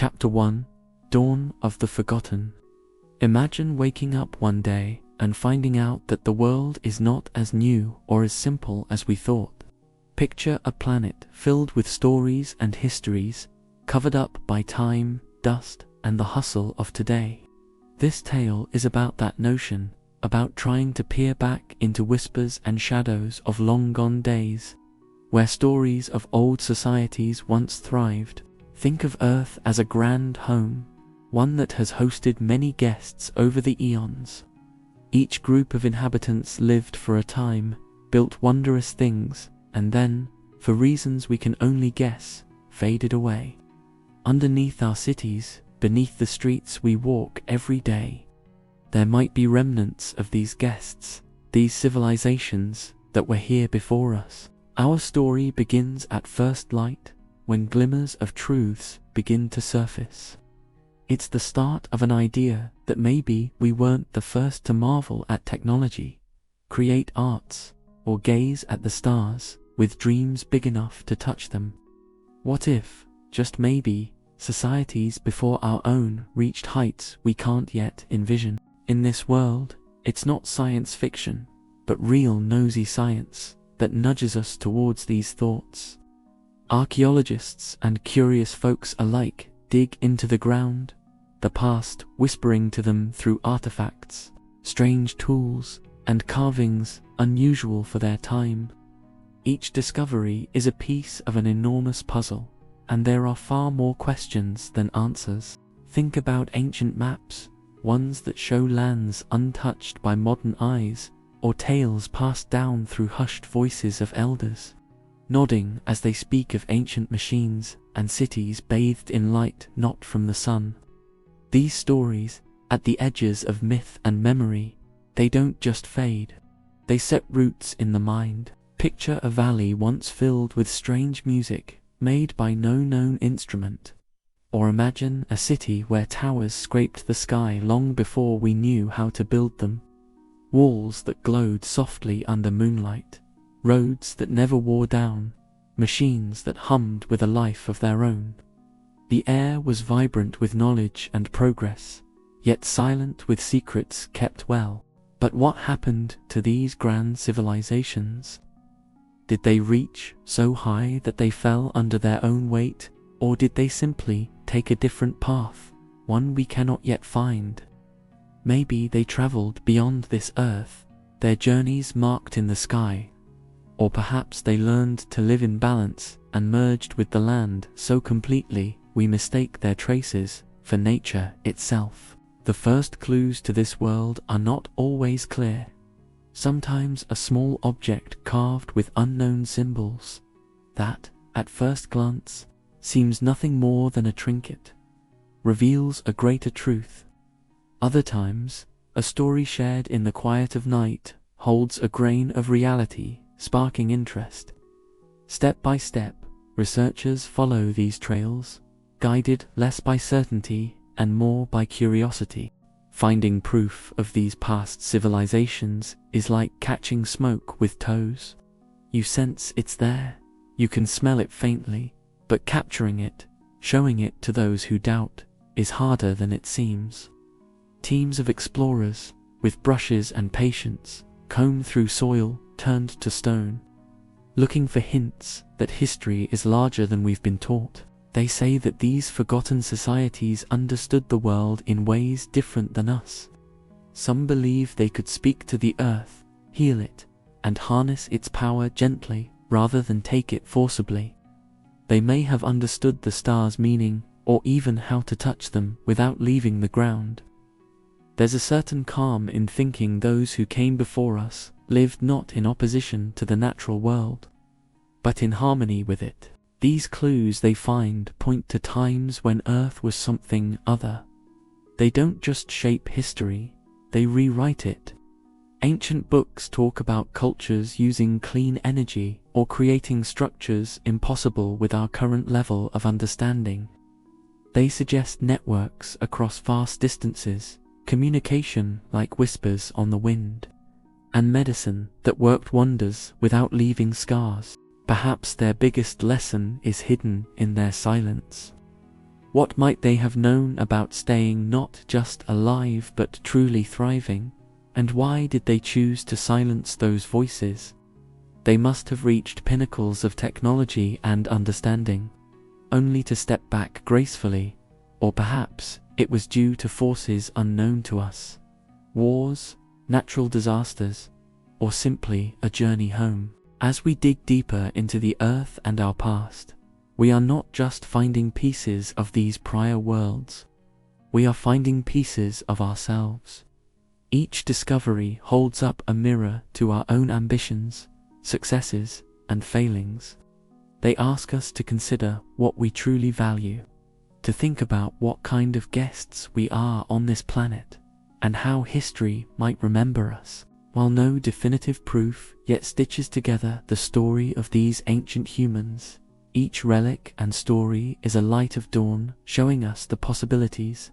Chapter 1: Dawn of the Forgotten. Imagine waking up one day and finding out that the world is not as new or as simple as we thought. Picture a planet filled with stories and histories, covered up by time, dust, and the hustle of today. This tale is about that notion, about trying to peer back into whispers and shadows of long-gone days, where stories of old societies once thrived. Think of Earth as a grand home, one that has hosted many guests over the eons. Each group of inhabitants lived for a time, built wondrous things, and then, for reasons we can only guess, faded away. Underneath our cities, beneath the streets we walk every day, there might be remnants of these guests, these civilizations that were here before us. Our story begins at first light, when glimmers of truths begin to surface. It's the start of an idea that maybe we weren't the first to marvel at technology, create arts, or gaze at the stars with dreams big enough to touch them. What if, just maybe, societies before our own reached heights we can't yet envision? In this world, it's not science fiction, but real nosy science that nudges us towards these thoughts. Archaeologists and curious folks alike dig into the ground, the past whispering to them through artifacts, strange tools, and carvings unusual for their time. Each discovery is a piece of an enormous puzzle, and there are far more questions than answers. Think about ancient maps, ones that show lands untouched by modern eyes, or tales passed down through hushed voices of elders, nodding as they speak of ancient machines and cities bathed in light not from the sun. These stories, at the edges of myth and memory, they don't just fade. They set roots in the mind. Picture a valley once filled with strange music made by no known instrument. Or imagine a city where towers scraped the sky long before we knew how to build them. Walls that glowed softly under moonlight, roads that never wore down, machines that hummed with a life of their own. The air was vibrant with knowledge and progress, yet silent with secrets kept well. But what happened to these grand civilizations? Did they reach so high that they fell under their own weight, or did they simply take a different path, one we cannot yet find? Maybe they traveled beyond this earth, their journeys marked in the sky. Or perhaps they learned to live in balance and merged with the land so completely we mistake their traces for nature itself. The first clues to this world are not always clear. Sometimes a small object carved with unknown symbols that, at first glance, seems nothing more than a trinket, reveals a greater truth. Other times, a story shared in the quiet of night holds a grain of reality, sparking interest. Step by step, researchers follow these trails, guided less by certainty and more by curiosity. Finding proof of these past civilizations is like catching smoke with toes. You sense it's there, you can smell it faintly, but capturing it, showing it to those who doubt, is harder than it seems. Teams of explorers, with brushes and patience, comb through soil turned to stone, looking for hints that history is larger than we've been taught. They say that these forgotten societies understood the world in ways different than us. Some believe they could speak to the earth, heal it, and harness its power gently rather than take it forcibly. They may have understood the stars' meaning, or even how to touch them without leaving the ground. There's a certain calm in thinking those who came before us lived not in opposition to the natural world, but in harmony with it. These clues they find point to times when Earth was something other. They don't just shape history, they rewrite it. Ancient books talk about cultures using clean energy or creating structures impossible with our current level of understanding. They suggest networks across vast distances, communication like whispers on the wind, and medicine that worked wonders without leaving scars. Perhaps their biggest lesson is hidden in their silence. What might they have known about staying not just alive but truly thriving? And why did they choose to silence those voices? They must have reached pinnacles of technology and understanding, only to step back gracefully, or perhaps it was due to forces unknown to us. Wars, natural disasters, or simply a journey home. As we dig deeper into the earth and our past, we are not just finding pieces of these prior worlds, we are finding pieces of ourselves. Each discovery holds up a mirror to our own ambitions, successes, and failings. They ask us to consider what we truly value, to think about what kind of guests we are on this planet, and how history might remember us. While no definitive proof yet stitches together the story of these ancient humans, each relic and story is a light of dawn showing us the possibilities.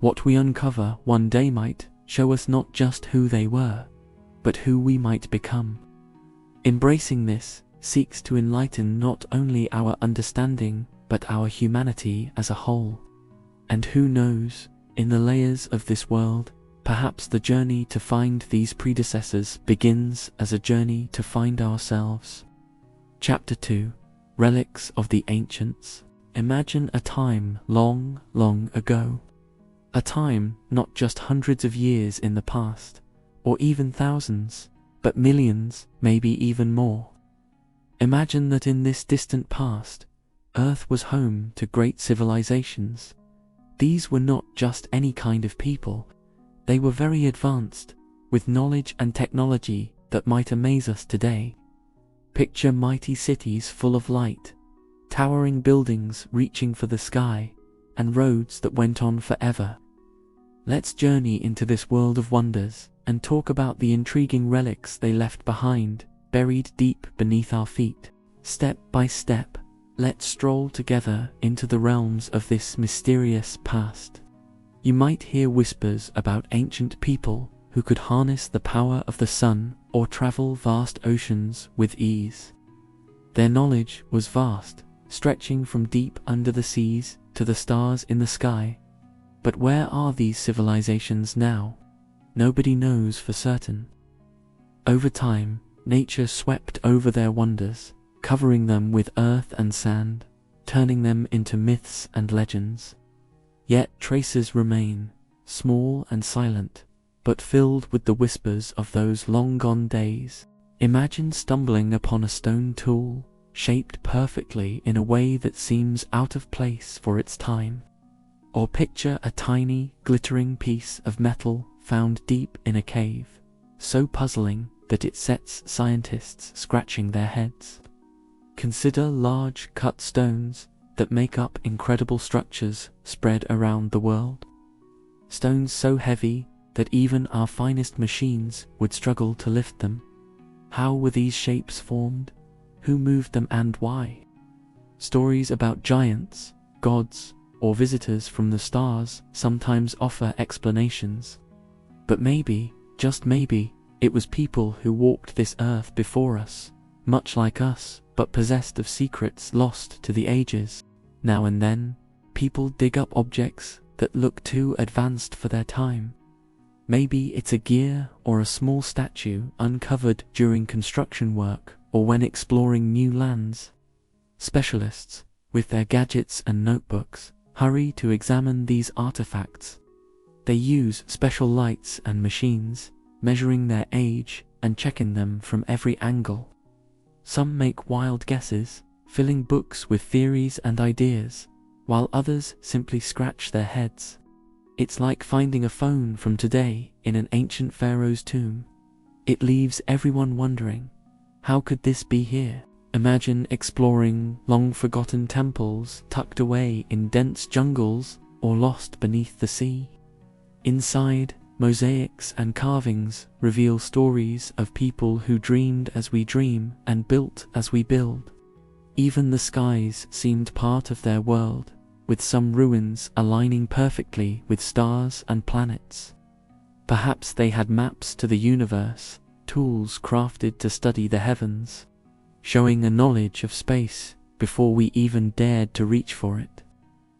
What we uncover one day might show us not just who they were, but who we might become. Embracing this seeks to enlighten not only our understanding but our humanity as a whole. And who knows, in the layers of this world, perhaps the journey to find these predecessors begins as a journey to find ourselves. Chapter 2: Relics of the Ancients. Imagine a time long, long ago. A time not just hundreds of years in the past, or even thousands, but millions, maybe even more. Imagine that in this distant past, Earth was home to great civilizations. These were not just any kind of people. They were very advanced, with knowledge and technology that might amaze us today. Picture mighty cities full of light, towering buildings reaching for the sky, and roads that went on forever. Let's journey into this world of wonders and talk about the intriguing relics they left behind, buried deep beneath our feet. Step by step, let's stroll together into the realms of this mysterious past. You might hear whispers about ancient people who could harness the power of the sun or travel vast oceans with ease. Their knowledge was vast, stretching from deep under the seas to the stars in the sky. But where are these civilizations now? Nobody knows for certain. Over time, nature swept over their wonders, covering them with earth and sand, turning them into myths and legends. Yet traces remain, small and silent, but filled with the whispers of those long-gone days. Imagine stumbling upon a stone tool, shaped perfectly in a way that seems out of place for its time. Or picture a tiny, glittering piece of metal found deep in a cave, so puzzling that it sets scientists scratching their heads. Consider large cut stones that make up incredible structures spread around the world. Stones so heavy that even our finest machines would struggle to lift them. How were these shapes formed? Who moved them and why? Stories about giants, gods, or visitors from the stars sometimes offer explanations. But maybe, just maybe, it was people who walked this earth before us, much like us, but possessed of secrets lost to the ages. Now and then, people dig up objects that look too advanced for their time. Maybe it's a gear or a small statue uncovered during construction work or when exploring new lands. Specialists, with their gadgets and notebooks, hurry to examine these artifacts. They use special lights and machines, measuring their age and checking them from every angle. Some make wild guesses, filling books with theories and ideas, while others simply scratch their heads. It's like finding a phone from today in an ancient pharaoh's tomb. It leaves everyone wondering, how could this be here? Imagine exploring long-forgotten temples tucked away in dense jungles or lost beneath the sea. Inside, mosaics and carvings reveal stories of people who dreamed as we dream and built as we build. Even the skies seemed part of their world, with some ruins aligning perfectly with stars and planets. Perhaps they had maps to the universe, tools crafted to study the heavens, showing a knowledge of space before we even dared to reach for it.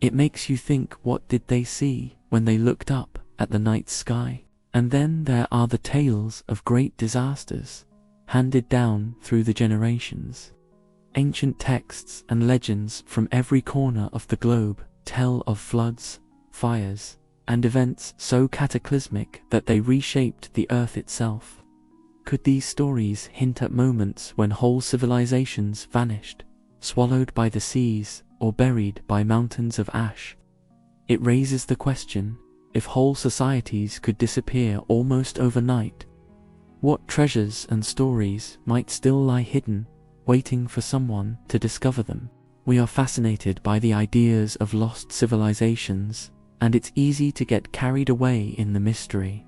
It makes you think, what did they see when they looked up at the night sky? And then there are the tales of great disasters, handed down through the generations. Ancient texts and legends from every corner of the globe tell of floods, fires, and events so cataclysmic that they reshaped the earth itself. Could these stories hint at moments when whole civilizations vanished, swallowed by the seas, or buried by mountains of ash? It raises the question, if whole societies could disappear almost overnight, what treasures and stories might still lie hidden, waiting for someone to discover them? We are fascinated by the ideas of lost civilizations, and it's easy to get carried away in the mystery.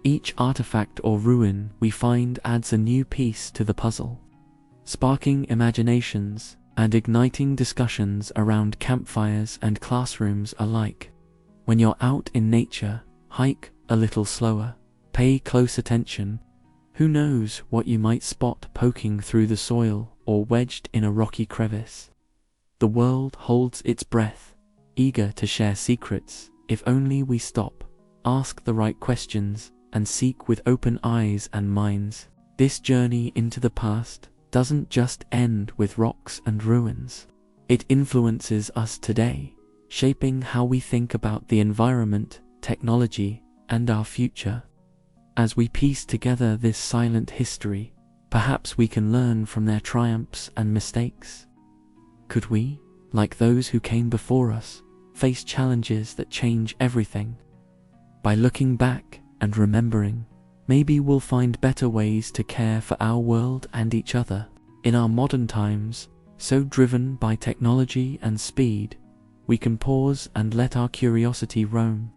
Each artifact or ruin we find adds a new piece to the puzzle, sparking imaginations and igniting discussions around campfires and classrooms alike. When you're out in nature, hike a little slower, pay close attention. Who knows what you might spot poking through the soil or wedged in a rocky crevice? The world holds its breath, eager to share secrets, if only we stop, ask the right questions, and seek with open eyes and minds. This journey into the past doesn't just end with rocks and ruins. It influences us today, shaping how we think about the environment, technology, and our future. As we piece together this silent history, perhaps we can learn from their triumphs and mistakes. Could we, like those who came before us, face challenges that change everything? By looking back and remembering, maybe we'll find better ways to care for our world and each other. In our modern times, so driven by technology and speed, we can pause and let our curiosity roam.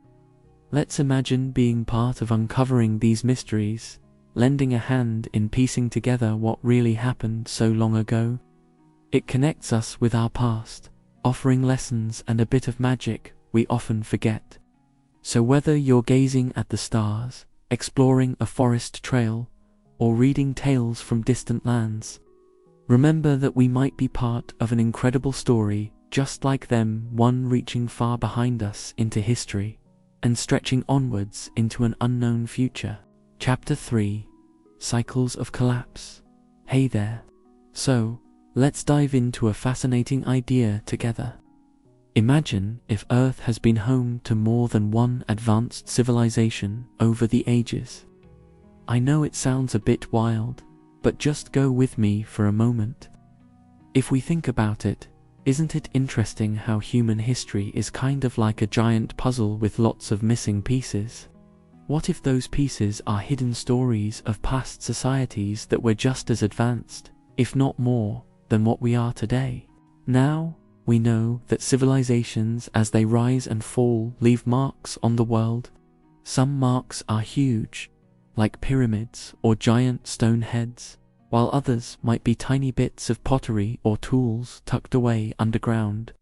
Let's imagine being part of uncovering these mysteries, lending a hand in piecing together what really happened so long ago. It connects us with our past, offering lessons and a bit of magic we often forget. So whether you're gazing at the stars, exploring a forest trail, or reading tales from distant lands, remember that we might be part of an incredible story just like them, one reaching far behind us into history and stretching onwards into an unknown future. Chapter 3: Cycles of Collapse. Hey there. So, let's dive into a fascinating idea together. Imagine if Earth has been home to more than one advanced civilization over the ages. I know it sounds a bit wild, but just go with me for a moment. If we think about it, isn't it interesting how human history is kind of like a giant puzzle with lots of missing pieces? What if those pieces are hidden stories of past societies that were just as advanced, if not more, than what we are today? Now, we know that civilizations as they rise and fall leave marks on the world. Some marks are huge, like pyramids or giant stone heads, while others might be tiny bits of pottery or tools tucked away underground.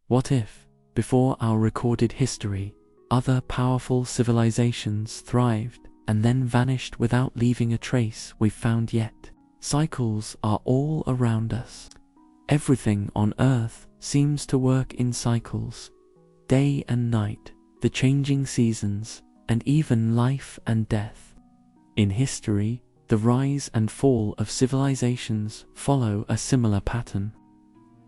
What if, before our recorded history, other powerful civilizations thrived and then vanished without leaving a trace we've found yet? Cycles are all around us. Everything on Earth seems to work in cycles. Day and night, the changing seasons, and even life and death. In history, the rise and fall of civilizations follow a similar pattern.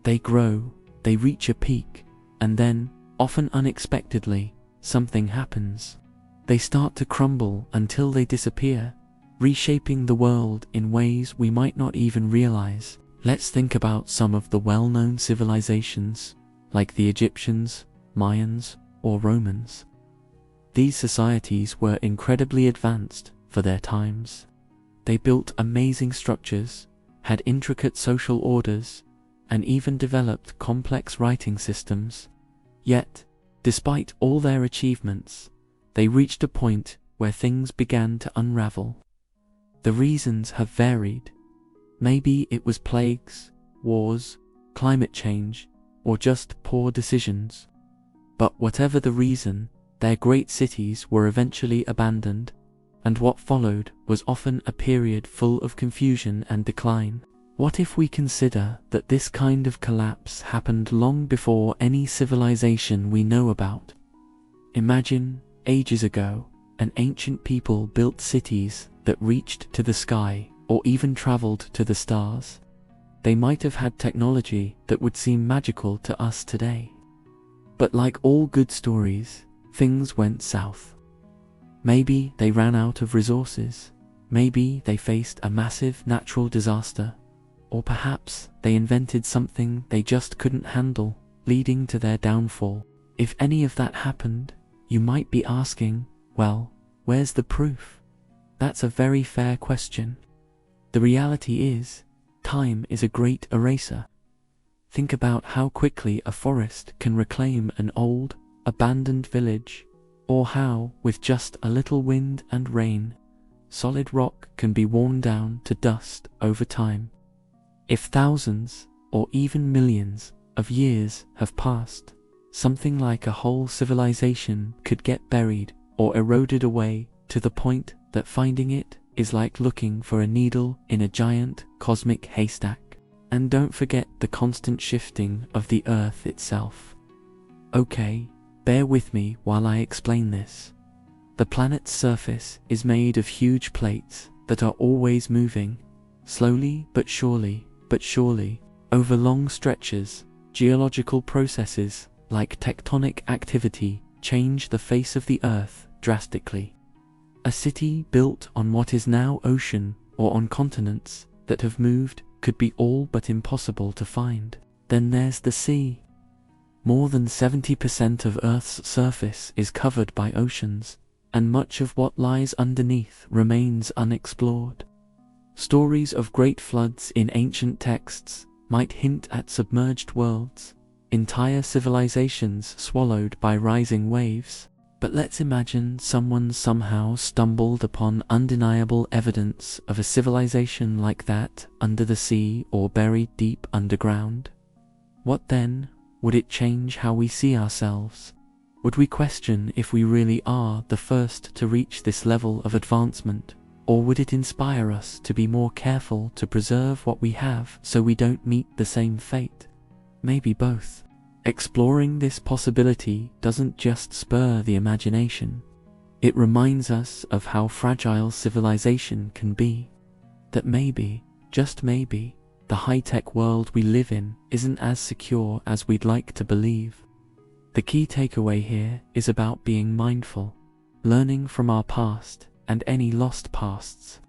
They grow, they reach a peak, and then, often unexpectedly, something happens. They start to crumble until they disappear, reshaping the world in ways we might not even realize. Let's think about some of the well-known civilizations, like the Egyptians, Mayans, or Romans. These societies were incredibly advanced for their times. They built amazing structures, had intricate social orders, and even developed complex writing systems. Yet, despite all their achievements, they reached a point where things began to unravel. The reasons have varied. Maybe it was plagues, wars, climate change, or just poor decisions. But whatever the reason, their great cities were eventually abandoned, and what followed was often a period full of confusion and decline. What if we consider that this kind of collapse happened long before any civilization we know about? Imagine, ages ago, an ancient people built cities that reached to the sky or even traveled to the stars. They might have had technology that would seem magical to us today. But like all good stories, things went south. Maybe they ran out of resources. Maybe they faced a massive natural disaster. Or perhaps they invented something they just couldn't handle, leading to their downfall. If any of that happened, you might be asking, well, where's the proof? That's a very fair question. The reality is, time is a great eraser. Think about how quickly a forest can reclaim an old, abandoned village, or how, with just a little wind and rain, solid rock can be worn down to dust over time. If thousands, or even millions, of years have passed, something like a whole civilization could get buried or eroded away to the point that finding it is like looking for a needle in a giant cosmic haystack. And don't forget the constant shifting of the Earth itself. Okay, bear with me while I explain this. The planet's surface is made of huge plates that are always moving, slowly but surely, over long stretches. Geological processes like tectonic activity change the face of the Earth drastically. A city built on what is now ocean or on continents that have moved could be all but impossible to find. Then there's the sea. More than 70% of Earth's surface is covered by oceans, and much of what lies underneath remains unexplored. Stories of great floods in ancient texts might hint at submerged worlds, entire civilizations swallowed by rising waves. But let's imagine someone somehow stumbled upon undeniable evidence of a civilization like that under the sea or buried deep underground. What then? Would it change how we see ourselves? Would we question if we really are the first to reach this level of advancement? Or would it inspire us to be more careful to preserve what we have so we don't meet the same fate? Maybe both. Exploring this possibility doesn't just spur the imagination. It reminds us of how fragile civilization can be. That maybe, just maybe, the high-tech world we live in isn't as secure as we'd like to believe. The key takeaway here is about being mindful, learning from our past and any lost pasts,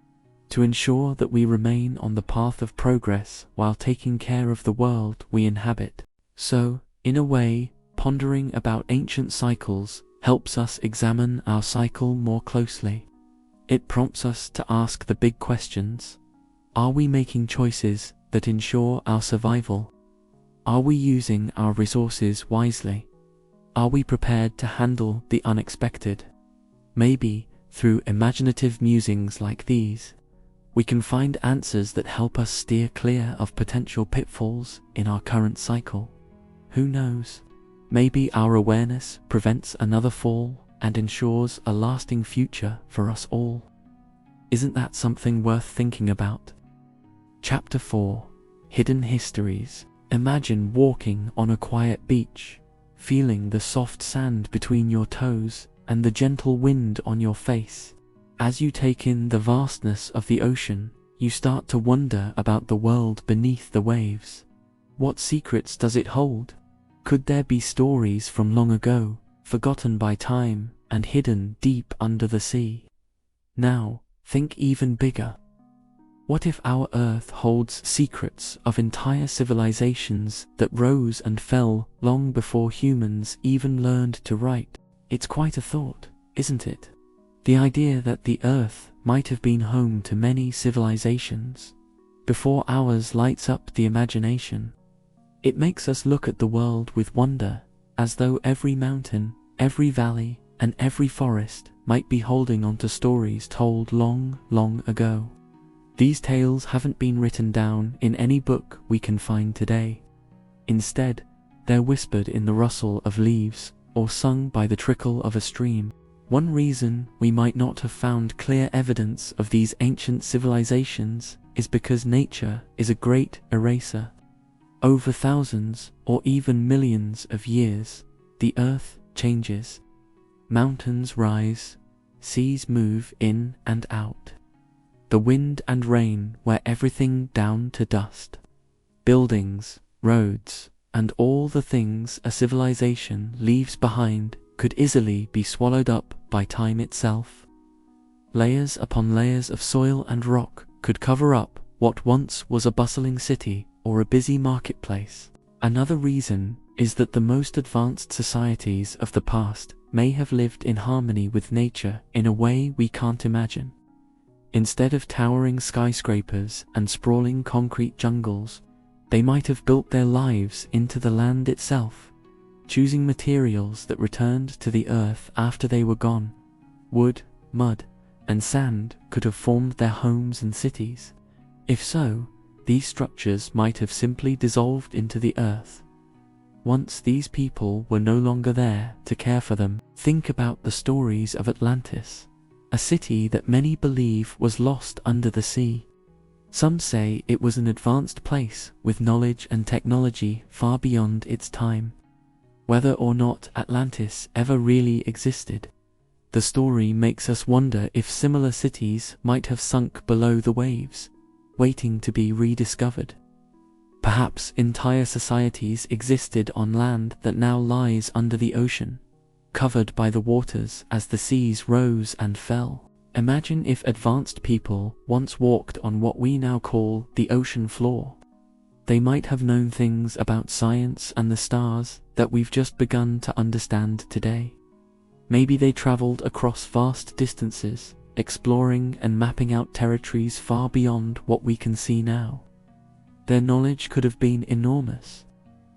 to ensure that we remain on the path of progress while taking care of the world we inhabit. So, in a way, pondering about ancient cycles helps us examine our cycle more closely. It prompts us to ask the big questions. Are we making choices that ensure our survival? Are we using our resources wisely? Are we prepared to handle the unexpected? Maybe, through imaginative musings like these, we can find answers that help us steer clear of potential pitfalls in our current cycle. Who knows? Maybe our awareness prevents another fall and ensures a lasting future for us all. Isn't that something worth thinking about? Chapter 4: Hidden Histories. Imagine walking on a quiet beach, feeling the soft sand between your toes and the gentle wind on your face. As you take in the vastness of the ocean, you start to wonder about the world beneath the waves. What secrets does it hold? Could there be stories from long ago, forgotten by time and hidden deep under the sea? Now, think even bigger. What if our Earth holds secrets of entire civilizations that rose and fell long before humans even learned to write? It's quite a thought, isn't it? The idea that the Earth might have been home to many civilizations before ours lights up the imagination. It makes us look at the world with wonder, as though every mountain, every valley, and every forest might be holding on to stories told long, long ago. These tales haven't been written down in any book we can find today. Instead, they're whispered in the rustle of leaves or sung by the trickle of a stream. One reason we might not have found clear evidence of these ancient civilizations is because nature is a great eraser. Over thousands or even millions of years, the earth changes. Mountains rise, seas move in and out. The wind and rain wear everything down to dust. Buildings, roads, and all the things a civilization leaves behind could easily be swallowed up by time itself. Layers upon layers of soil and rock could cover up what once was a bustling city or a busy marketplace. Another reason is that the most advanced societies of the past may have lived in harmony with nature in a way we can't imagine. Instead of towering skyscrapers and sprawling concrete jungles, they might have built their lives into the land itself, choosing materials that returned to the earth after they were gone. Wood, mud, and sand could have formed their homes and cities. If so, these structures might have simply dissolved into the earth. Once these people were no longer there to care for them. Think about the stories of Atlantis, a city that many believe was lost under the sea. Some say it was an advanced place with knowledge and technology far beyond its time. Whether or not Atlantis ever really existed, the story makes us wonder if similar cities might have sunk below the waves, waiting to be rediscovered. Perhaps entire societies existed on land that now lies under the ocean, covered by the waters as the seas rose and fell. Imagine if advanced people once walked on what we now call the ocean floor. They might have known things about science and the stars that we've just begun to understand today. Maybe they traveled across vast distances, exploring and mapping out territories far beyond what we can see now. Their knowledge could have been enormous,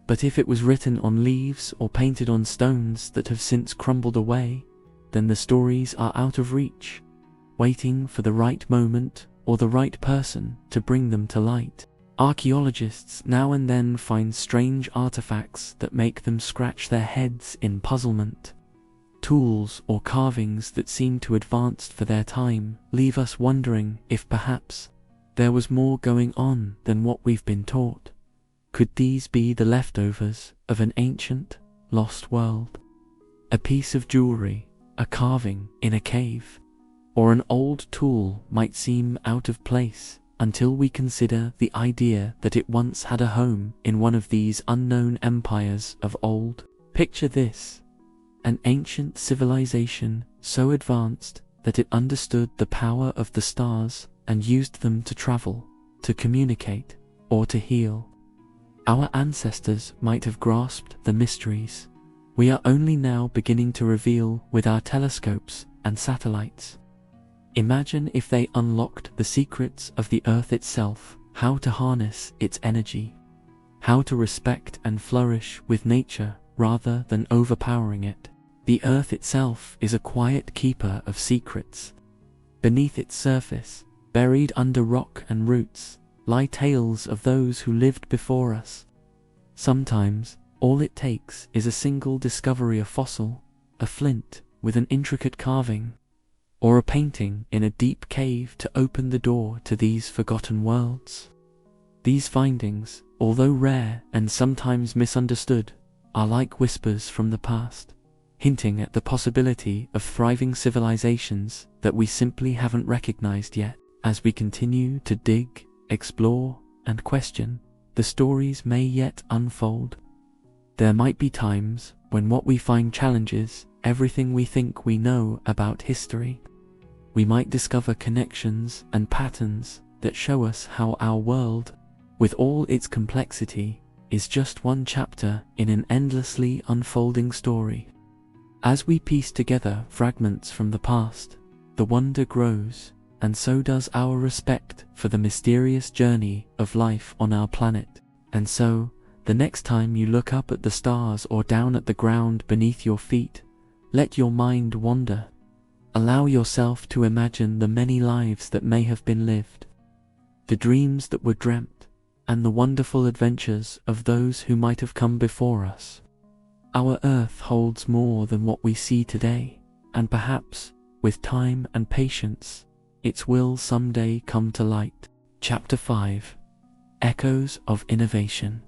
but if it was written on leaves or painted on stones that have since crumbled away, then the stories are out of reach, waiting for the right moment or the right person to bring them to light. Archaeologists now and then find strange artifacts that make them scratch their heads in puzzlement. Tools or carvings that seem too advanced for their time leave us wondering if perhaps there was more going on than what we've been taught. Could these be the leftovers of an ancient, lost world? A piece of jewelry, a carving in a cave, or an old tool might seem out of place until we consider the idea that it once had a home in one of these unknown empires of old. Picture this: an ancient civilization so advanced that it understood the power of the stars and used them to travel, to communicate, or to heal. Our ancestors might have grasped the mysteries we are only now beginning to reveal with our telescopes and satellites. Imagine if they unlocked the secrets of the earth itself, how to harness its energy, how to respect and flourish with nature rather than overpowering it. The earth itself is a quiet keeper of secrets. Beneath its surface, buried under rock and roots, lie tales of those who lived before us. Sometimes, all it takes is a single discovery, a fossil, a flint with an intricate carving, or a painting in a deep cave to open the door to these forgotten worlds. These findings, although rare and sometimes misunderstood, are like whispers from the past, hinting at the possibility of thriving civilizations that we simply haven't recognized yet. As we continue to dig, explore, and question, the stories may yet unfold. There might be times when what we find challenges everything we think we know about history. We might discover connections and patterns that show us how our world, with all its complexity, is just one chapter in an endlessly unfolding story. As we piece together fragments from the past, the wonder grows, and so does our respect for the mysterious journey of life on our planet. And so, the next time you look up at the stars or down at the ground beneath your feet, let your mind wander. Allow yourself to imagine the many lives that may have been lived, the dreams that were dreamt, and the wonderful adventures of those who might have come before us. Our Earth holds more than what we see today, and perhaps, with time and patience, its will someday come to light. Chapter 5: Echoes of Innovation.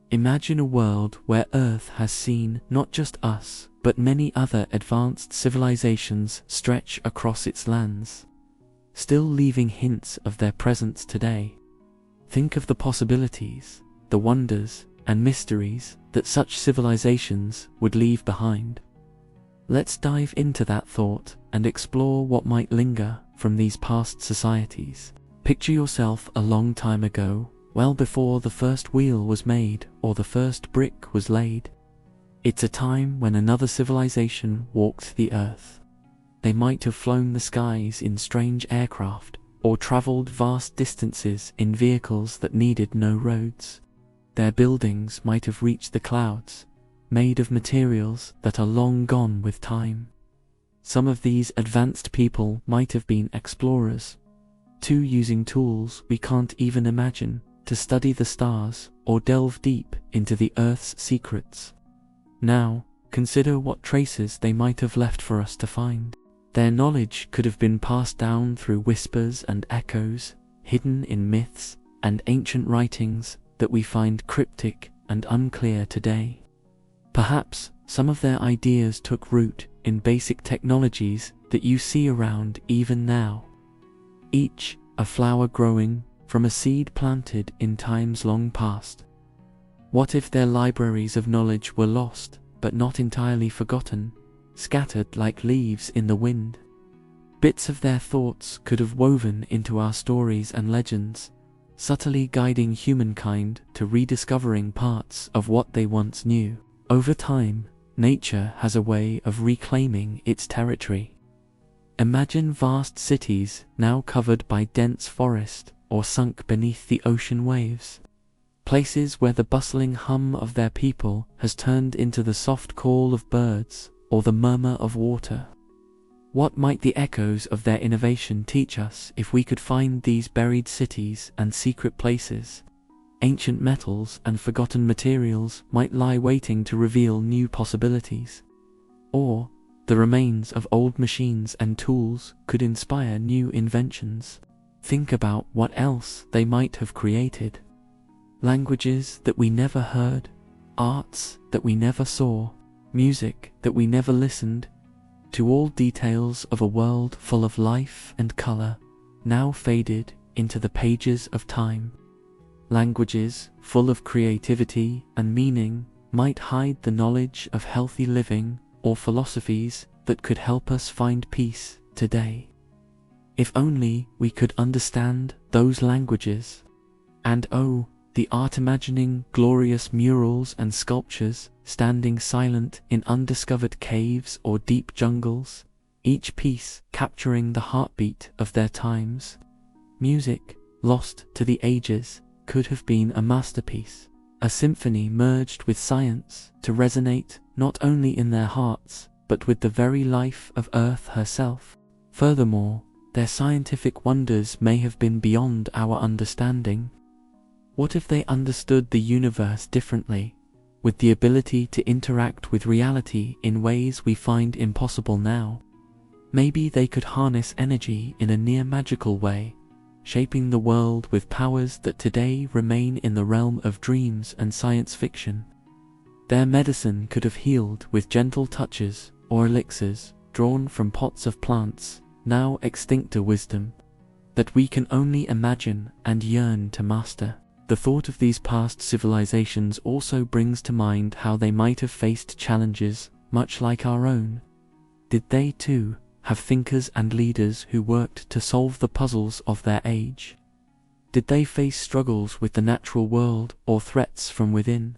Imagine a world where Earth has seen not just us, but many other advanced civilizations stretch across its lands, still leaving hints of their presence today. Think of the possibilities, the wonders, and mysteries that such civilizations would leave behind. Let's dive into that thought and explore what might linger from these past societies. Picture yourself a long time ago, well before the first wheel was made or the first brick was laid. It's a time when another civilization walked the earth. They might have flown the skies in strange aircraft, or traveled vast distances in vehicles that needed no roads. Their buildings might have reached the clouds, made of materials that are long gone with time. Some of these advanced people might have been explorers, using tools we can't even imagine to study the stars or delve deep into the Earth's secrets. Now, consider what traces they might have left for us to find. Their knowledge could have been passed down through whispers and echoes, hidden in myths and ancient writings that we find cryptic and unclear today. Perhaps some of their ideas took root in basic technologies that you see around even now. Each a flower growing from a seed planted in times long past. What if their libraries of knowledge were lost, but not entirely forgotten, scattered like leaves in the wind? Bits of their thoughts could have woven into our stories and legends, subtly guiding humankind to rediscovering parts of what they once knew. Over time, nature has a way of reclaiming its territory. Imagine vast cities now covered by dense forest or sunk beneath the ocean waves. Places where the bustling hum of their people has turned into the soft call of birds or the murmur of water. What might the echoes of their innovation teach us if we could find these buried cities and secret places? Ancient metals and forgotten materials might lie waiting to reveal new possibilities. Or the remains of old machines and tools could inspire new inventions. Think about what else they might have created. Languages that we never heard, arts that we never saw, music that we never listened to, all details of a world full of life and color, now faded into the pages of time. Languages full of creativity and meaning might hide the knowledge of healthy living or philosophies that could help us find peace today. If only we could understand those languages. And oh, the art, imagining glorious murals and sculptures standing silent in undiscovered caves or deep jungles, each piece capturing the heartbeat of their times. Music, lost to the ages, could have been a masterpiece, a symphony merged with science to resonate not only in their hearts, but with the very life of Earth herself. Furthermore, their scientific wonders may have been beyond our understanding. What if they understood the universe differently, with the ability to interact with reality in ways we find impossible now? Maybe they could harness energy in a near magical way, shaping the world with powers that today remain in the realm of dreams and science fiction. Their medicine could have healed with gentle touches or elixirs drawn from pots of plants, now extinct to wisdom, that we can only imagine and yearn to master. The thought of these past civilizations also brings to mind how they might have faced challenges much like our own. Did they too have thinkers and leaders who worked to solve the puzzles of their age? Did they face struggles with the natural world or threats from within?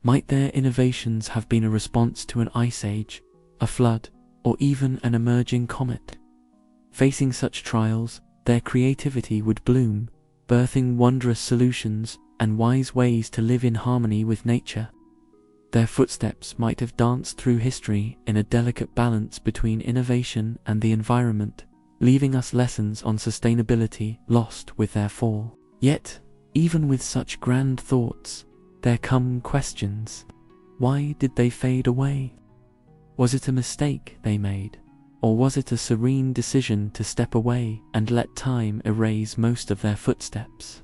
Might their innovations have been a response to an ice age, a flood, or even an emerging comet? Facing such trials, their creativity would bloom, birthing wondrous solutions and wise ways to live in harmony with nature. Their footsteps might have danced through history in a delicate balance between innovation and the environment, leaving us lessons on sustainability lost with their fall. Yet, even with such grand thoughts, there come questions. Why did they fade away? Was it a mistake they made? Or was it a serene decision to step away and let time erase most of their footsteps?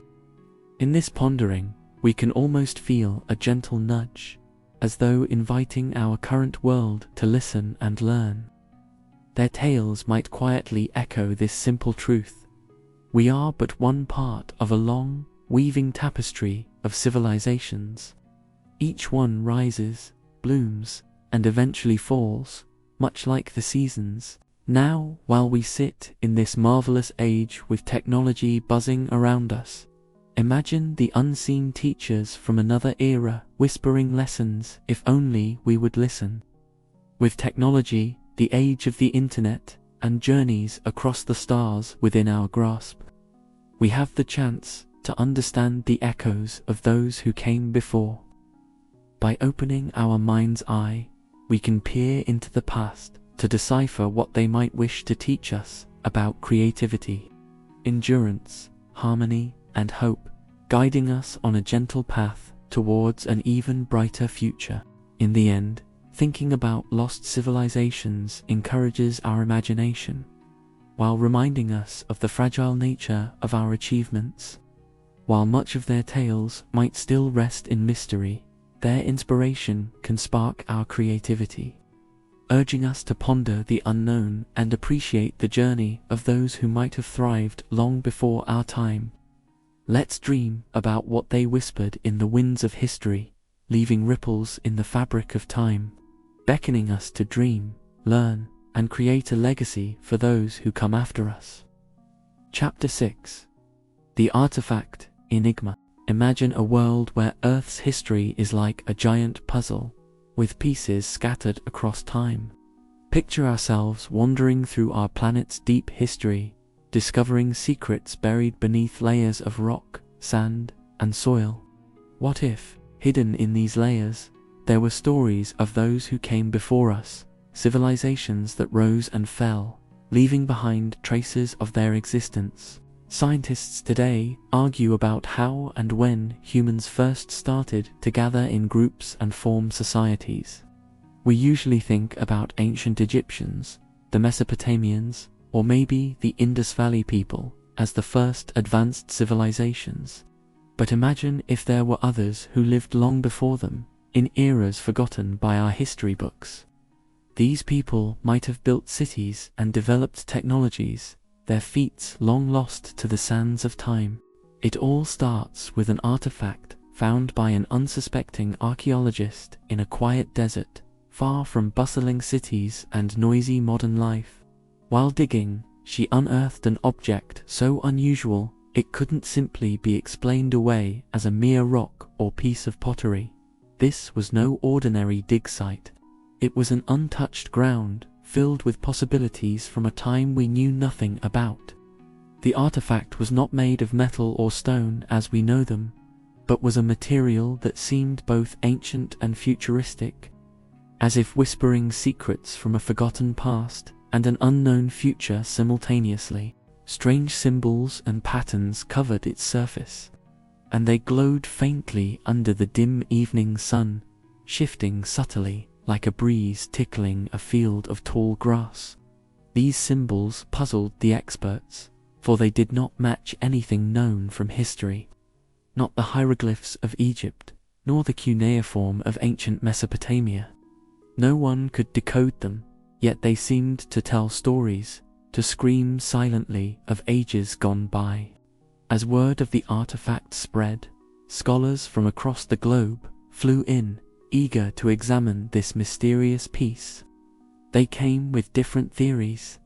In this pondering, we can almost feel a gentle nudge, as though inviting our current world to listen and learn. Their tales might quietly echo this simple truth: we are but one part of a long, weaving tapestry of civilizations. Each one rises, blooms, and eventually falls, much like the seasons. Now, while we sit in this marvelous age with technology buzzing around us, imagine the unseen teachers from another era whispering lessons if only we would listen. With technology, the age of the internet, and journeys across the stars within our grasp, we have the chance to understand the echoes of those who came before. By opening our mind's eye, we can peer into the past to decipher what they might wish to teach us about creativity, endurance, harmony, and hope, guiding us on a gentle path towards an even brighter future. In the end, thinking about lost civilizations encourages our imagination, while reminding us of the fragile nature of our achievements. While much of their tales might still rest in mystery, their inspiration can spark our creativity, urging us to ponder the unknown and appreciate the journey of those who might have thrived long before our time. Let's dream about what they whispered in the winds of history, leaving ripples in the fabric of time, beckoning us to dream, learn, and create a legacy for those who come after us. Chapter 6. The Artifact Enigma. Imagine a world where Earth's history is like a giant puzzle, with pieces scattered across time. Picture ourselves wandering through our planet's deep history, discovering secrets buried beneath layers of rock, sand, and soil. What if, hidden in these layers, there were stories of those who came before us, civilizations that rose and fell, leaving behind traces of their existence? Scientists today argue about how and when humans first started to gather in groups and form societies. We usually think about ancient Egyptians, the Mesopotamians, or maybe the Indus Valley people as the first advanced civilizations. But imagine if there were others who lived long before them, in eras forgotten by our history books. These people might have built cities and developed technologies, their feats long lost to the sands of time. It all starts with an artifact found by an unsuspecting archaeologist in a quiet desert, far from bustling cities and noisy modern life. While digging, she unearthed an object so unusual it couldn't simply be explained away as a mere rock or piece of pottery. This was no ordinary dig site. It was an untouched ground, filled with possibilities from a time we knew nothing about. The artifact was not made of metal or stone as we know them, but was a material that seemed both ancient and futuristic, as if whispering secrets from a forgotten past and an unknown future simultaneously. Strange symbols and patterns covered its surface, and they glowed faintly under the dim evening sun, shifting subtly like a breeze tickling a field of tall grass. These symbols puzzled the experts, for they did not match anything known from history. Not the hieroglyphs of Egypt, nor the cuneiform of ancient Mesopotamia. No one could decode them, yet they seemed to tell stories, to scream silently of ages gone by. As word of the artifact spread, scholars from across the globe flew in, eager to examine this mysterious piece. They came with different theories.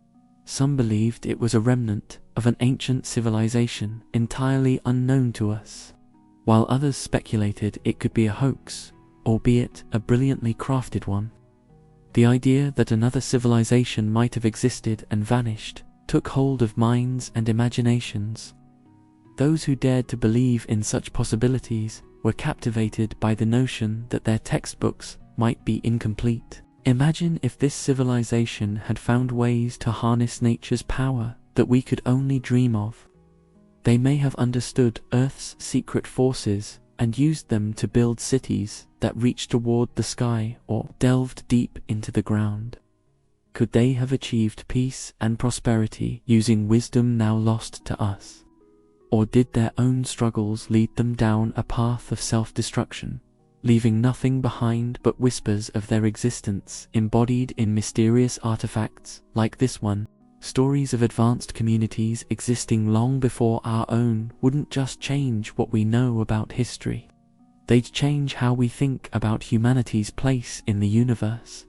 Some believed it was a remnant of an ancient civilization entirely unknown to us, while others speculated it could be a hoax, albeit a brilliantly crafted one. The idea that another civilization might have existed and vanished took hold of minds and imaginations. Those who dared to believe in such possibilities were captivated by the notion that their textbooks might be incomplete. Imagine if this civilization had found ways to harness nature's power that we could only dream of. They may have understood Earth's secret forces and used them to build cities that reached toward the sky or delved deep into the ground. Could they have achieved peace and prosperity using wisdom now lost to us? Or did their own struggles lead them down a path of self-destruction, leaving nothing behind but whispers of their existence embodied in mysterious artifacts like this one? Stories of advanced communities existing long before our own wouldn't just change what we know about history. They'd change how we think about humanity's place in the universe.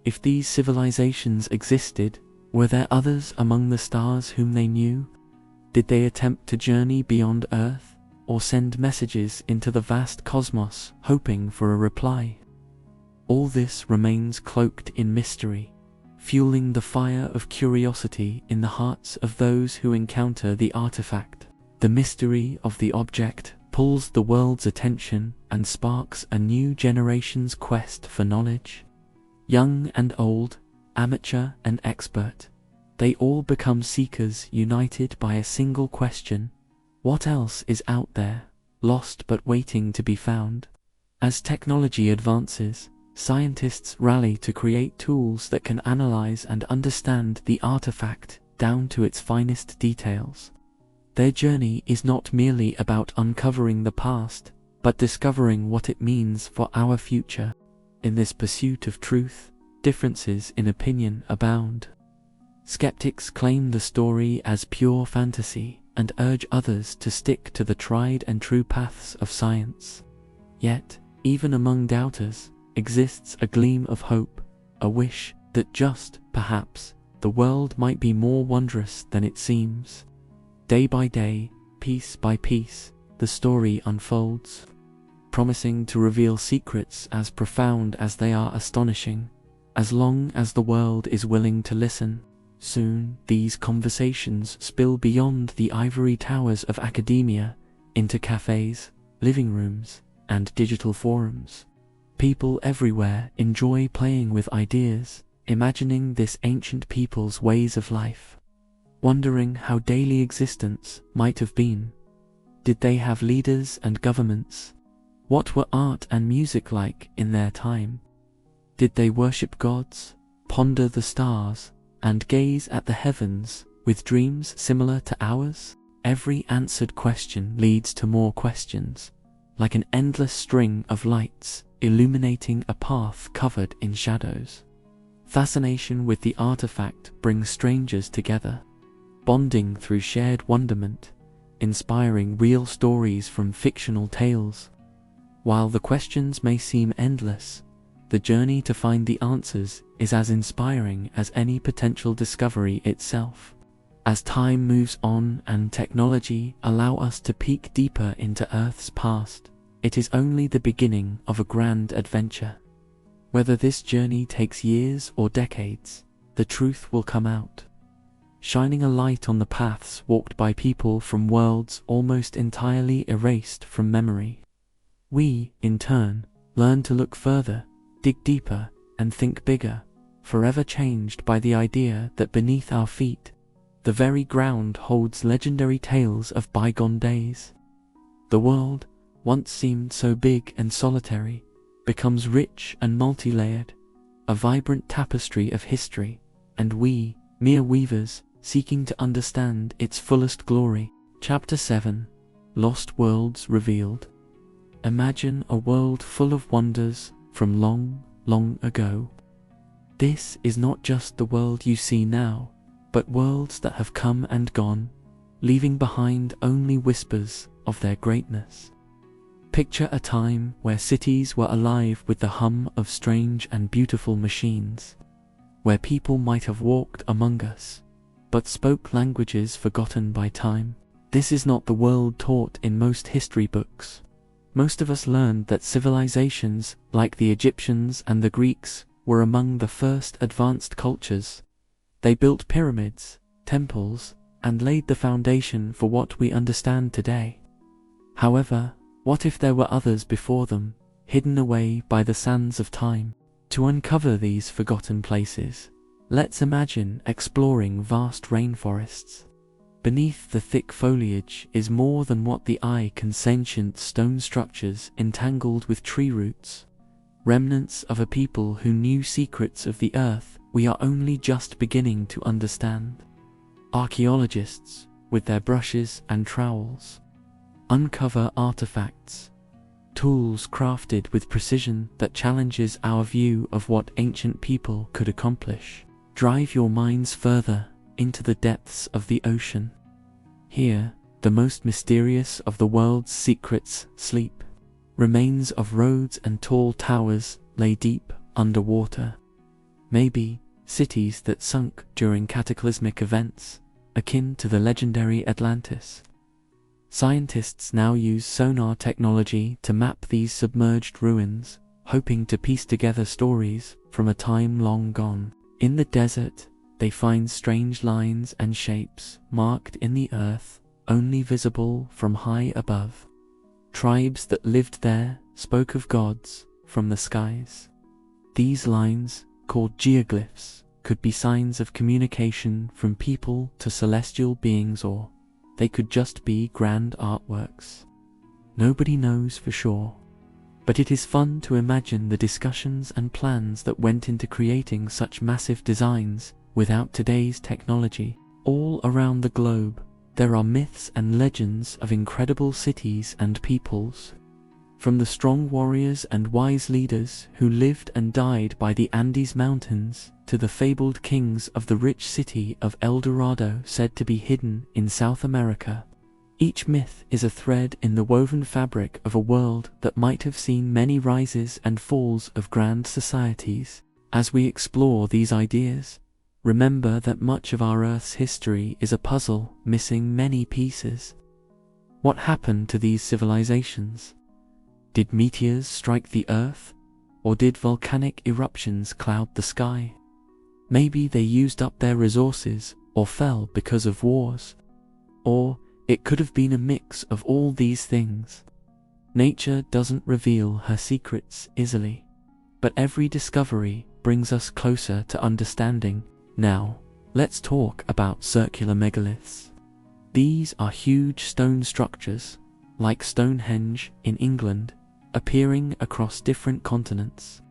If these civilizations existed, were there others among the stars whom they knew? Did they attempt to journey beyond Earth, or send messages into the vast cosmos hoping for a reply? All this remains cloaked in mystery, fueling the fire of curiosity in the hearts of those who encounter the artifact. The mystery of the object pulls the world's attention and sparks a new generation's quest for knowledge. Young and old, amateur and expert, they all become seekers united by a single question: what else is out there, lost but waiting to be found? As technology advances, scientists rally to create tools that can analyze and understand the artifact down to its finest details. Their journey is not merely about uncovering the past, but discovering what it means for our future. In this pursuit of truth, differences in opinion abound. Skeptics claim the story as pure fantasy and urge others to stick to the tried and true paths of science. Yet, even among doubters, exists a gleam of hope, a wish that just, perhaps, the world might be more wondrous than it seems. Day by day, piece by piece, the story unfolds, promising to reveal secrets as profound as they are astonishing, as long as the world is willing to listen. Soon, these conversations spill beyond the ivory towers of academia into cafes, living rooms, and digital forums. People everywhere enjoy playing with ideas, imagining this ancient people's ways of life, wondering how daily existence might have been. Did they have leaders and governments? What were art and music like in their time? Did they worship gods, ponder the stars, and gaze at the heavens with dreams similar to ours? Every answered question leads to more questions, like an endless string of lights illuminating a path covered in shadows. Fascination with the artifact brings strangers together, bonding through shared wonderment, inspiring real stories from fictional tales. While the questions may seem endless, the journey to find the answers is as inspiring as any potential discovery itself. As time moves on and technology allow us to peek deeper into Earth's past, it is only the beginning of a grand adventure. Whether this journey takes years or decades, the truth will come out, shining a light on the paths walked by people from worlds almost entirely erased from memory. We, in turn, learn to look further, dig deeper, and think bigger, forever changed by the idea that beneath our feet, the very ground holds legendary tales of bygone days. The world, once seemed so big and solitary, becomes rich and multi-layered, a vibrant tapestry of history, and we, mere weavers, seeking to understand its fullest glory. Chapter 7: Lost Worlds Revealed. Imagine a world full of wonders from long, long ago. This is not just the world you see now, but worlds that have come and gone, leaving behind only whispers of their greatness. Picture a time where cities were alive with the hum of strange and beautiful machines, where people might have walked among us, but spoke languages forgotten by time. This is not the world taught in most history books. Most of us learned that civilizations, like the Egyptians and the Greeks, were among the first advanced cultures. They built pyramids, temples, and laid the foundation for what we understand today. However, what if there were others before them, hidden away by the sands of time? To uncover these forgotten places, let's imagine exploring vast rainforests. Beneath the thick foliage is more than what the eye can see: ancient stone structures entangled with tree roots, remnants of a people who knew secrets of the earth we are only just beginning to understand. Archaeologists, with their brushes and trowels, uncover artifacts, tools crafted with precision that challenges our view of what ancient people could accomplish. Drive your minds further into the depths of the ocean. Here, the most mysterious of the world's secrets sleep. Remains of roads and tall towers lay deep underwater. Maybe cities that sunk during cataclysmic events, akin to the legendary Atlantis. Scientists now use sonar technology to map these submerged ruins, hoping to piece together stories from a time long gone. In the desert, they find strange lines and shapes marked in the earth, only visible from high above. Tribes that lived there spoke of gods from the skies. These lines, called geoglyphs, could be signs of communication from people to celestial beings, or they could just be grand artworks. Nobody knows for sure, but it is fun to imagine the discussions and plans that went into creating such massive designs without today's technology. All around the globe, there are myths and legends of incredible cities and peoples. From the strong warriors and wise leaders who lived and died by the Andes Mountains, to the fabled kings of the rich city of El Dorado said to be hidden in South America. Each myth is a thread in the woven fabric of a world that might have seen many rises and falls of grand societies. As we explore these ideas, remember that much of our Earth's history is a puzzle missing many pieces. What happened to these civilizations? Did meteors strike the Earth, or did volcanic eruptions cloud the sky? Maybe they used up their resources or fell because of wars. Or it could have been a mix of all these things. Nature doesn't reveal her secrets easily, but every discovery brings us closer to understanding. Now, let's talk about circular megaliths. These are huge stone structures, like Stonehenge in England, appearing across different continents.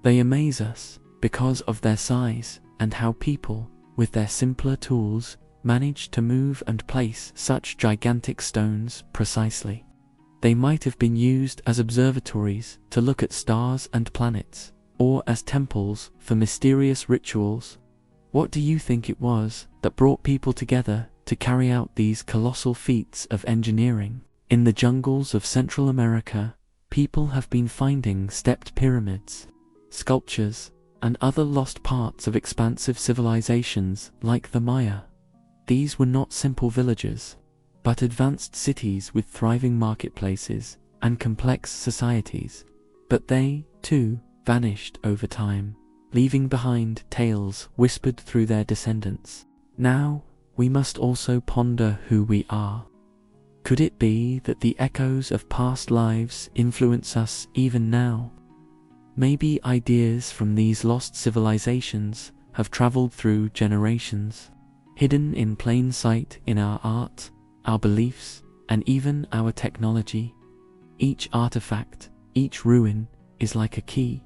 They amaze us because of their size and how people, with their simpler tools, managed to move and place such gigantic stones precisely. They might have been used as observatories to look at stars and planets, or as temples for mysterious rituals. What do you think it was that brought people together to carry out these colossal feats of engineering? In the jungles of Central America, people have been finding stepped pyramids, sculptures, and other lost parts of expansive civilizations like the Maya. These were not simple villages, but advanced cities with thriving marketplaces and complex societies. But they, too, vanished over time, leaving behind tales whispered through their descendants. Now, we must also ponder who we are. Could it be that the echoes of past lives influence us even now? Maybe ideas from these lost civilizations have traveled through generations, hidden in plain sight in our art, our beliefs, and even our technology. Each artifact, each ruin, is like a key.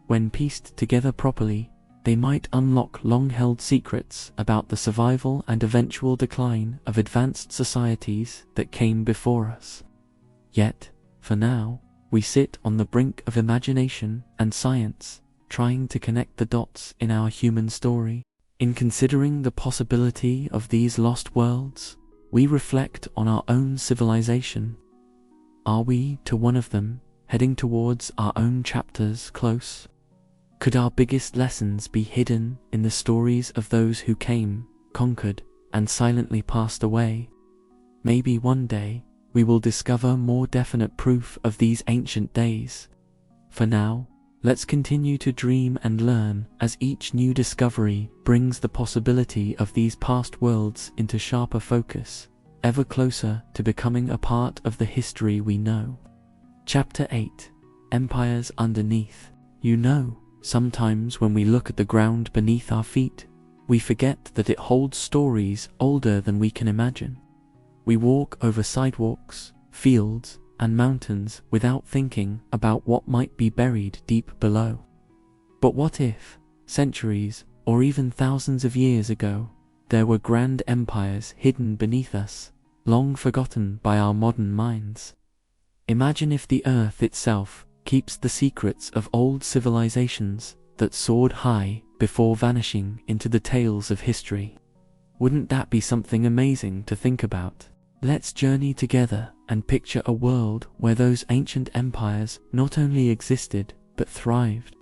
When pieced together properly, they might unlock long-held secrets about the survival and eventual decline of advanced societies that came before us. Yet, for now, we sit on the brink of imagination and science, trying to connect the dots in our human story. In considering the possibility of these lost worlds, we reflect on our own civilization. Are we, to one of them, heading towards our own chapters close? Could our biggest lessons be hidden in the stories of those who came, conquered, and silently passed away? Maybe one day, we will discover more definite proof of these ancient days. For now, let's continue to dream and learn as each new discovery brings the possibility of these past worlds into sharper focus, ever closer to becoming a part of the history we know. Chapter 8: Empires Underneath. Sometimes when we look at the ground beneath our feet, we forget that it holds stories older than we can imagine. We walk over sidewalks, fields, and mountains without thinking about what might be buried deep below. But what if, centuries or even thousands of years ago, there were grand empires hidden beneath us, long forgotten by our modern minds? Imagine if the earth itself keeps the secrets of old civilizations that soared high before vanishing into the tales of history. Wouldn't that be something amazing to think about? Let's journey together and picture a world where those ancient empires not only existed but thrived.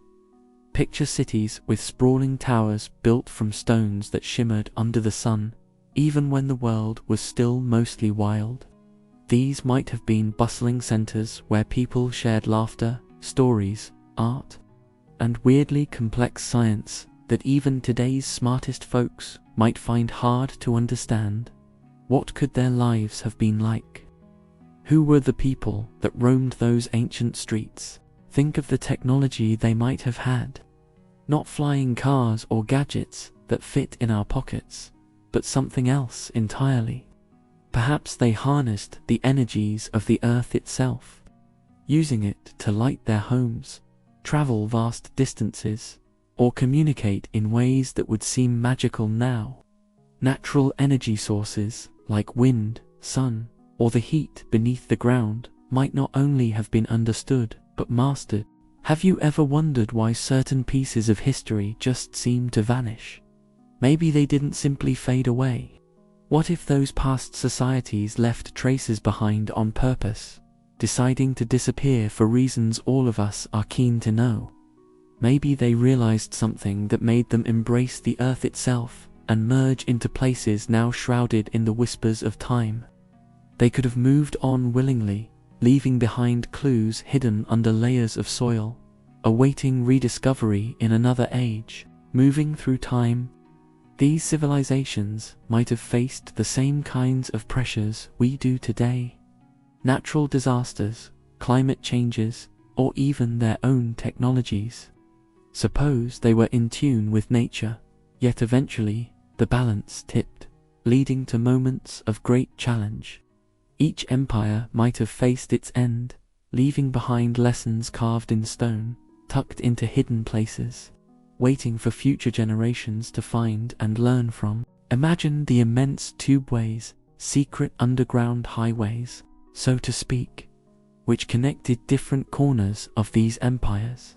Picture cities with sprawling towers built from stones that shimmered under the sun, even when the world was still mostly wild. These might have been bustling centers where people shared laughter, stories, art, and weirdly complex science that even today's smartest folks might find hard to understand. What could their lives have been like? Who were the people that roamed those ancient streets? Think of the technology they might have had. Not flying cars or gadgets that fit in our pockets, but something else entirely. Perhaps they harnessed the energies of the earth itself, using it to light their homes, travel vast distances, or communicate in ways that would seem magical now. Natural energy sources like wind, sun, or the heat beneath the ground might not only have been understood but mastered. Have you ever wondered why certain pieces of history just seem to vanish? Maybe they didn't simply fade away. What if those past societies left traces behind on purpose, deciding to disappear for reasons all of us are keen to know? Maybe they realized something that made them embrace the earth itself and merge into places now shrouded in the whispers of time. They could have moved on willingly, leaving behind clues hidden under layers of soil, awaiting rediscovery in another age. Moving through time, these civilizations might have faced the same kinds of pressures we do today. Natural disasters, climate changes, or even their own technologies. Suppose they were in tune with nature, yet eventually the balance tipped, leading to moments of great challenge. Each empire might have faced its end, leaving behind lessons carved in stone, tucked into hidden places, waiting for future generations to find and learn from. Imagine the immense tubeways, secret underground highways, so to speak, which connected different corners of these empires.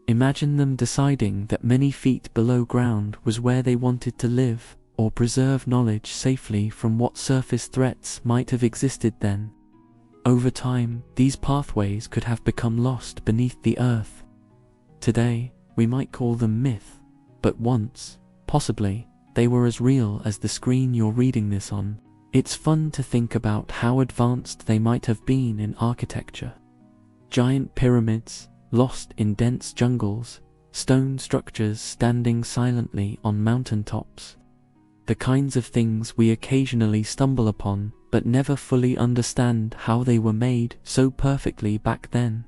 Imagine them deciding that many feet below ground was where they wanted to live, or preserve knowledge safely from what surface threats might have existed then. Over time, these pathways could have become lost beneath the earth. Today, we might call them myth, but once, possibly, they were as real as the screen you're reading this on. It's fun to think about how advanced they might have been in architecture. Giant pyramids, lost in dense jungles, stone structures standing silently on mountaintops. The kinds of things we occasionally stumble upon, but never fully understand how they were made so perfectly back then.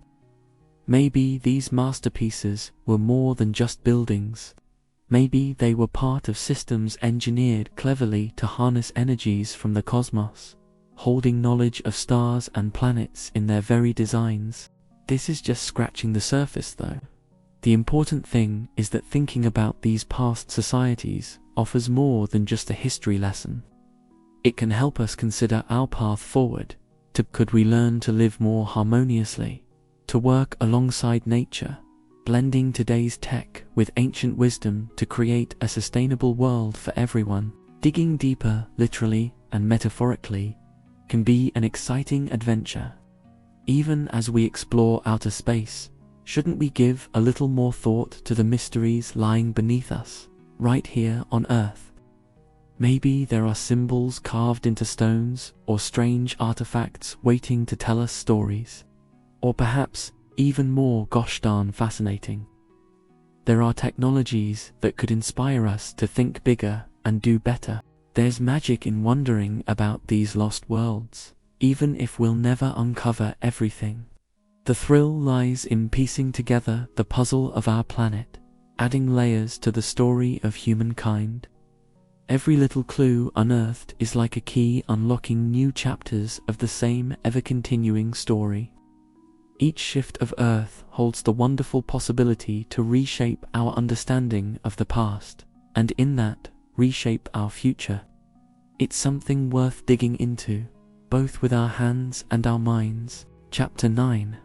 Maybe these masterpieces were more than just buildings. Maybe they were part of systems engineered cleverly to harness energies from the cosmos, holding knowledge of stars and planets in their very designs. This is just scratching the surface though. The important thing is that thinking about these past societies offers more than just a history lesson. It can help us consider our path forward. Could we learn to live more harmoniously, to work alongside nature, blending today's tech with ancient wisdom to create a sustainable world for everyone? Digging deeper, literally and metaphorically, can be an exciting adventure. Even as we explore outer space, shouldn't we give a little more thought to the mysteries lying beneath us, right here on Earth? Maybe there are symbols carved into stones or strange artifacts waiting to tell us stories. Or perhaps, even more gosh darn fascinating, there are technologies that could inspire us to think bigger and do better. There's magic in wondering about these lost worlds, even if we'll never uncover everything. The thrill lies in piecing together the puzzle of our planet, adding layers to the story of humankind. Every little clue unearthed is like a key unlocking new chapters of the same ever-continuing story. Each shift of Earth holds the wonderful possibility to reshape our understanding of the past, and in that, reshape our future. It's something worth digging into, both with our hands and our minds. Chapter 9.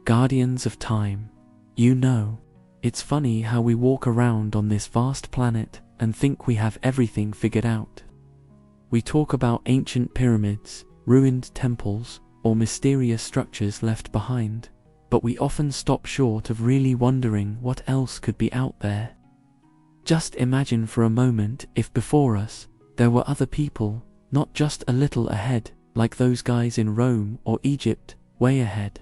Guardians of Time. You know, it's funny how we walk around on this vast planet and think we have everything figured out. We talk about ancient pyramids, ruined temples, or mysterious structures left behind, but we often stop short of really wondering what else could be out there. Just imagine for a moment if before us, there were other people, not just a little ahead, like those guys in Rome or Egypt, way ahead.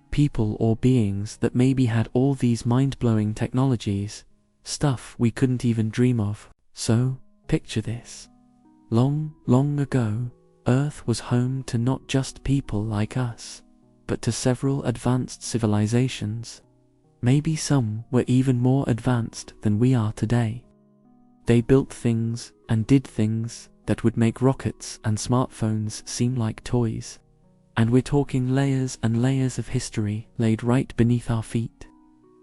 People or beings that maybe had all these mind-blowing technologies, stuff we couldn't even dream of. So, picture this. Long, long ago, Earth was home to not just people like us, but to several advanced civilizations. Maybe some were even more advanced than we are today. They built things and did things that would make rockets and smartphones seem like toys. And we're talking layers and layers of history laid right beneath our feet.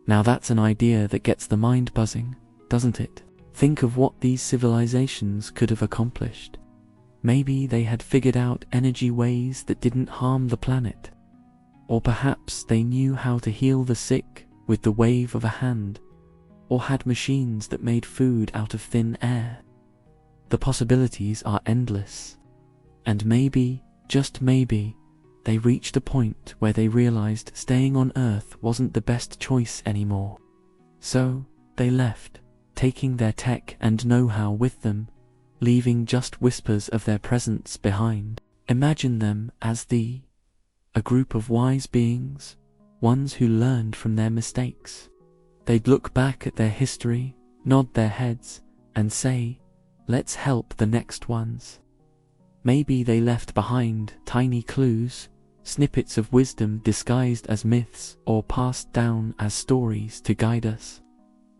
Now that's an idea that gets the mind buzzing, doesn't it? Think of what these civilizations could have accomplished. Maybe they had figured out energy ways that didn't harm the planet. Or perhaps they knew how to heal the sick with the wave of a hand, or had machines that made food out of thin air. The possibilities are endless. And maybe, just maybe, they reached a point where they realized staying on Earth wasn't the best choice anymore. So, they left, taking their tech and know-how with them, leaving just whispers of their presence behind. Imagine them as a group of wise beings, ones who learned from their mistakes. They'd look back at their history, nod their heads, and say, "Let's help the next ones." Maybe they left behind tiny clues, snippets of wisdom disguised as myths or passed down as stories to guide us.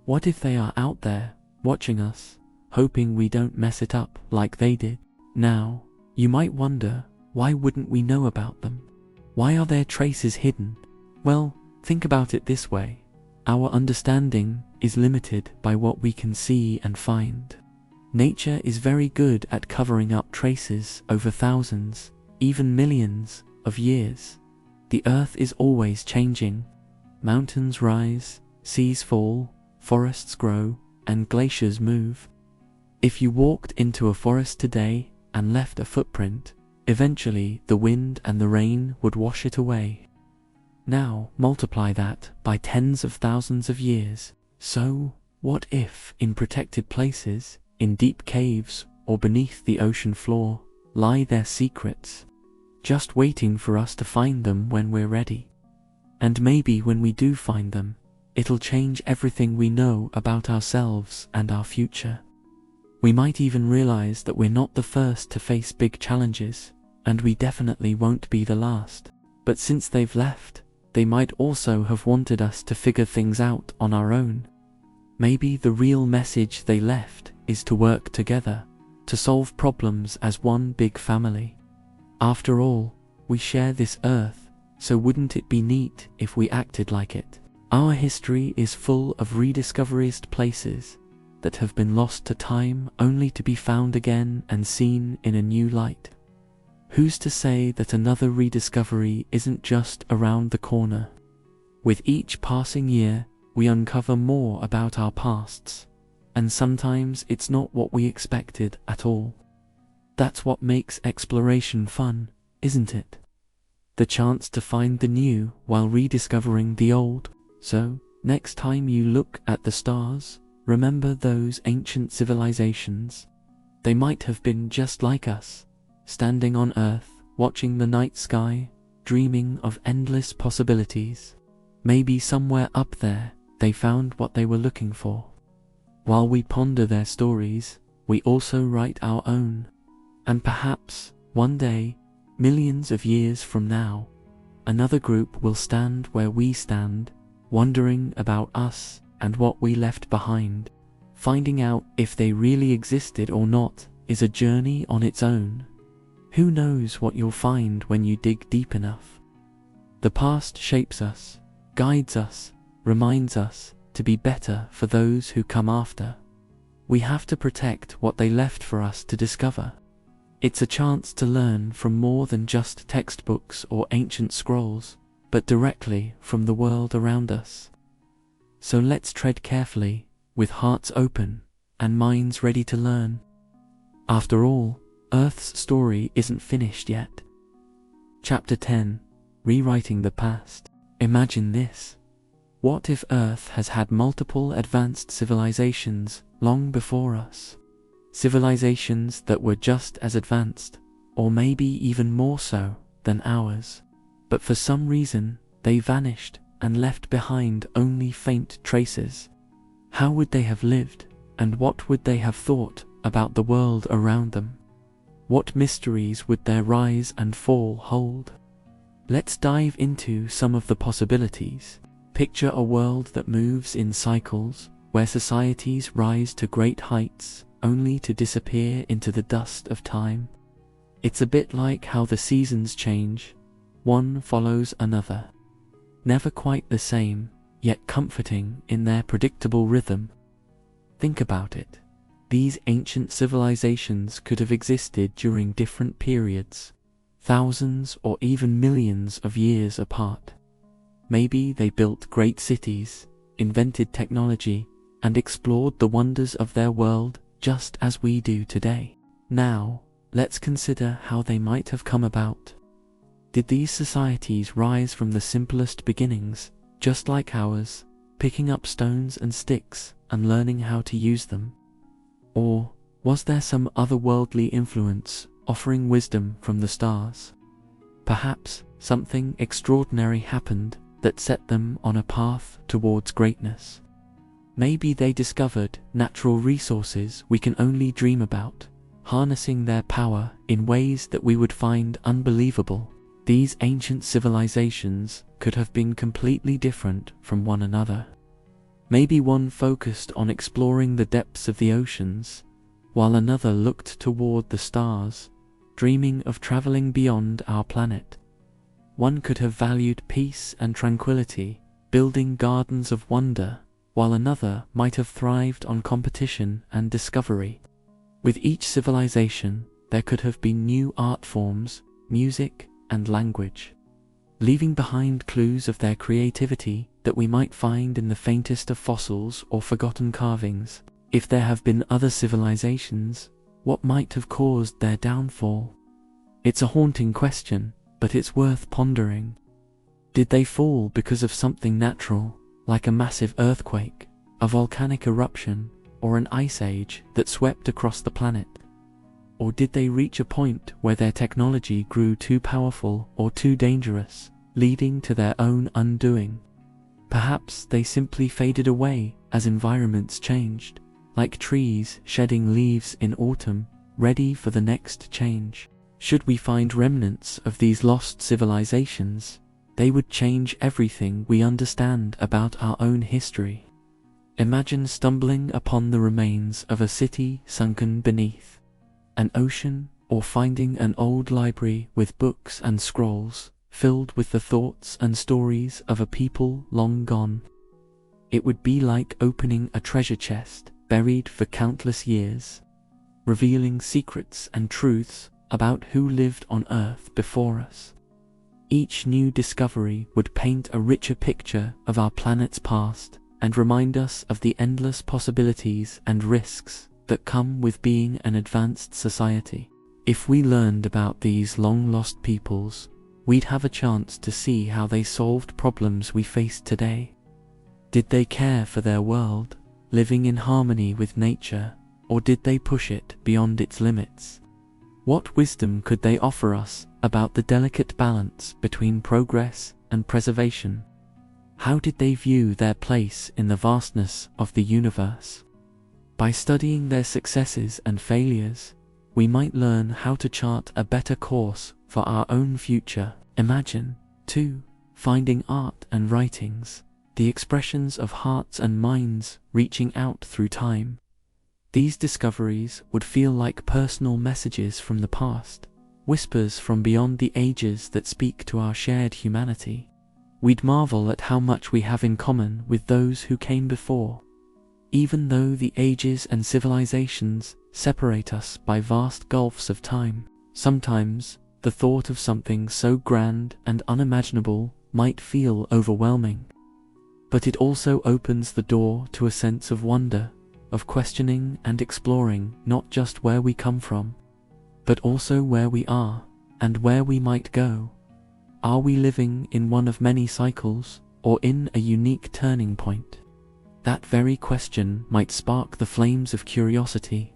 What if they are out there, watching us, hoping we don't mess it up like they did? Now, you might wonder, why wouldn't we know about them? Why are their traces hidden? Well, think about it this way. Our understanding is limited by what we can see and find. Nature is very good at covering up traces over thousands, even millions, of years. The Earth is always changing. Mountains rise, seas fall, forests grow, and glaciers move. If you walked into a forest today and left a footprint, eventually the wind and the rain would wash it away. Now multiply that by tens of thousands of years. So, what if in protected places, in deep caves or beneath the ocean floor, lie their secrets, just waiting for us to find them when we're ready? And maybe when we do find them, it'll change everything we know about ourselves and our future. We might even realize that we're not the first to face big challenges, and we definitely won't be the last. But since they've left, they might also have wanted us to figure things out on our own. Maybe the real message they left is to work together, to solve problems as one big family. After all, we share this Earth, so wouldn't it be neat if we acted like it? Our history is full of rediscovered places that have been lost to time only to be found again and seen in a new light. Who's to say that another rediscovery isn't just around the corner? With each passing year, we uncover more about our pasts, and sometimes it's not what we expected at all. That's what makes exploration fun, isn't it? The chance to find the new while rediscovering the old. So, next time you look at the stars, remember those ancient civilizations. They might have been just like us, standing on Earth, watching the night sky, dreaming of endless possibilities. Maybe somewhere up there, they found what they were looking for. While we ponder their stories, we also write our own. And perhaps, one day, millions of years from now, another group will stand where we stand, wondering about us and what we left behind. Finding out if they really existed or not is a journey on its own. Who knows what you'll find when you dig deep enough? The past shapes us, guides us, reminds us to be better for those who come after. We have to protect what they left for us to discover. It's a chance to learn from more than just textbooks or ancient scrolls, but directly from the world around us. So let's tread carefully, with hearts open and minds ready to learn. After all, Earth's story isn't finished yet. Chapter 10: Rewriting the Past. Imagine this. What if Earth has had multiple advanced civilizations long before us? Civilizations that were just as advanced, or maybe even more so, than ours. But for some reason, they vanished and left behind only faint traces. How would they have lived, and what would they have thought about the world around them? What mysteries would their rise and fall hold? Let's dive into some of the possibilities. Picture a world that moves in cycles, where societies rise to great heights only to disappear into the dust of time. It's a bit like how the seasons change, one follows another. Never quite the same, yet comforting in their predictable rhythm. Think about it. These ancient civilizations could have existed during different periods, thousands or even millions of years apart. Maybe they built great cities, invented technology, and explored the wonders of their world just as we do today. Now, let's consider how they might have come about. Did these societies rise from the simplest beginnings, just like ours, picking up stones and sticks and learning how to use them? Or was there some otherworldly influence offering wisdom from the stars? Perhaps something extraordinary happened that set them on a path towards greatness. Maybe they discovered natural resources we can only dream about, harnessing their power in ways that we would find unbelievable. These ancient civilizations could have been completely different from one another. Maybe one focused on exploring the depths of the oceans, while another looked toward the stars, dreaming of traveling beyond our planet. One could have valued peace and tranquility, building gardens of wonder, while another might have thrived on competition and discovery. With each civilization, there could have been new art forms, music, and language, leaving behind clues of their creativity that we might find in the faintest of fossils or forgotten carvings. If there have been other civilizations, what might have caused their downfall? It's a haunting question, but it's worth pondering. Did they fall because of something natural, like a massive earthquake, a volcanic eruption, or an ice age that swept across the planet? Or did they reach a point where their technology grew too powerful or too dangerous, leading to their own undoing? Perhaps they simply faded away as environments changed, like trees shedding leaves in autumn, ready for the next change. Should we find remnants of these lost civilizations, they would change everything we understand about our own history. Imagine stumbling upon the remains of a city sunken beneath an ocean, or finding an old library with books and scrolls filled with the thoughts and stories of a people long gone. It would be like opening a treasure chest buried for countless years, revealing secrets and truths about who lived on Earth before us. Each new discovery would paint a richer picture of our planet's past and remind us of the endless possibilities and risks that come with being an advanced society. If we learned about these long-lost peoples, we'd have a chance to see how they solved problems we face today. Did they care for their world, living in harmony with nature, or did they push it beyond its limits? What wisdom could they offer us about the delicate balance between progress and preservation? How did they view their place in the vastness of the universe? By studying their successes and failures, we might learn how to chart a better course for our own future. Imagine, too, finding art and writings, the expressions of hearts and minds reaching out through time, These discoveries would feel like personal messages from the past, whispers from beyond the ages that speak to our shared humanity. We'd marvel at how much we have in common with those who came before. Even though the ages and civilizations separate us by vast gulfs of time, sometimes the thought of something so grand and unimaginable might feel overwhelming. But it also opens the door to a sense of wonder, of questioning and exploring not just where we come from, but also where we are and where we might go. Are we living in one of many cycles, or in a unique turning point? That very question might spark the flames of curiosity,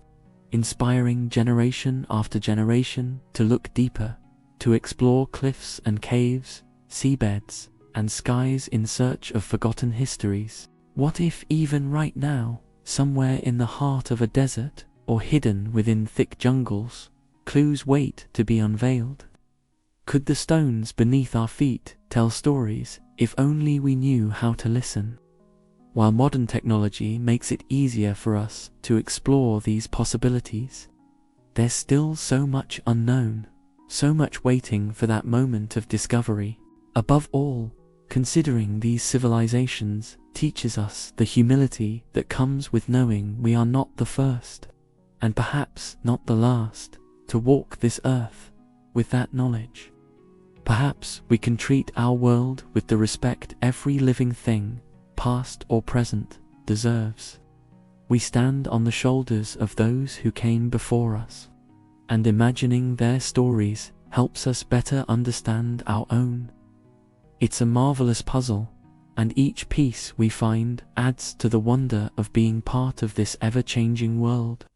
inspiring generation after generation to look deeper, to explore cliffs and caves, seabeds, and skies in search of forgotten histories. What if even right now, somewhere in the heart of a desert, or hidden within thick jungles, clues wait to be unveiled? Could the stones beneath our feet tell stories if only we knew how to listen? While modern technology makes it easier for us to explore these possibilities, there's still so much unknown, so much waiting for that moment of discovery. Above all, considering these civilizations teaches us the humility that comes with knowing we are not the first, and perhaps not the last, to walk this earth. With that knowledge, perhaps we can treat our world with the respect every living thing, past or present, deserves. We stand on the shoulders of those who came before us, and imagining their stories helps us better understand our own. It's a marvelous puzzle, and each piece we find adds to the wonder of being part of this ever-changing world.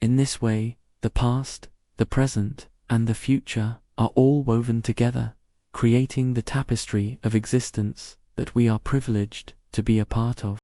In this way, the past, the present, and the future are all woven together, creating the tapestry of existence that we are privileged to be a part of.